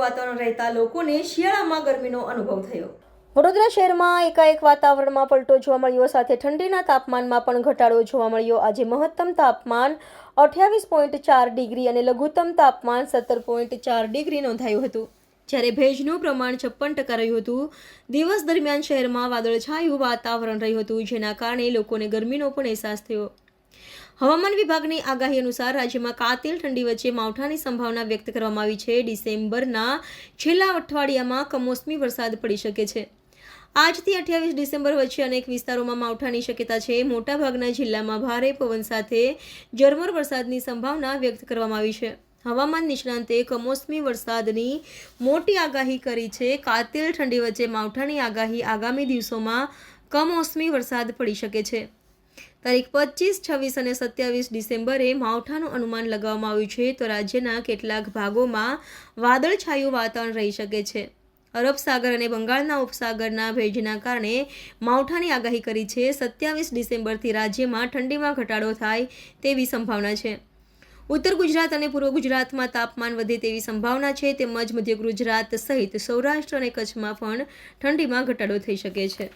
વાતાવરણ રહેતા લોકોને શિયાળામાં ગરમીનો અનુભવ થયો। વડોદરા શહેરમાં એકાએક વાતાવરણમાં પલટો જોવા મળ્યો, સાથે ઠંડીના તાપમાનમાં પણ ઘટાડો જોવા મળ્યો। આજે મહત્તમ તાપમાન 28.4 ડિગ્રી અને લઘુત્તમ તાપમાન 17.4 ડિગ્રી નોંધાયું હતું, જ્યારે ભેજનું પ્રમાણ 56% રહ્યું હતું। દિવસ દરમિયાન શહેરમાં વાદળછાયું વાતાવરણ રહ્યું હતું, જેના કારણે લોકોને ગરમીનો પણ અહેસાસ થયો। હવામાન વિભાગની આગાહી અનુસાર રાજ્યમાં કાતિલ ઠંડી વચ્ચે માવઠાની સંભાવના વ્યક્ત કરવામાં આવી છે। ડિસેમ્બરના છેલ્લા અઠવાડિયામાં કમોસમી વરસાદ પડી શકે છે। આજથી 28 ડિસેમ્બર વચ્ચે અનેક વિસ્તારોમાં માવઠાની શક્યતા છે। મોટાભાગના જિલ્લામાં ભારે પવન સાથે ઝરમર વરસાદની સંભાવના વ્યક્ત કરવામાં આવી છે। હવામાન નિષ્ણાંતે કમોસમી વરસાદની મોટી આગાહી કરી છે। કાતિલ ઠંડી વચ્ચે માવઠાની આગાહી આગામી દિવસોમાં કમોસમી વરસાદ પડી શકે છે। તારીખ 25, 26 અને 27 ડિસેમ્બરે માવઠાનું અનુમાન લગાવવામાં આવ્યું છે, તો રાજ્યના કેટલાક ભાગોમાં વાદળછાયું વાતાવરણ રહી શકે છે। અરબ સાગર અને બંગાળના ઉપસાગરના ભેજના કારણે માવઠાની આગાહી કરી છે। 27 ડિસેમ્બરથી રાજ્યમાં ઠંડીમાં ઘટાડો થાય તેવી સંભાવના છે। ઉત્તર ગુજરાત અને પૂર્વ ગુજરાતમાં તાપમાન વધે તેવી સંભાવના છે, તેમજ મધ્ય ગુજરાત સહિત સૌરાષ્ટ્ર અને કચ્છમાં પણ ઠંડીમાં ઘટાડો થઈ શકે છે।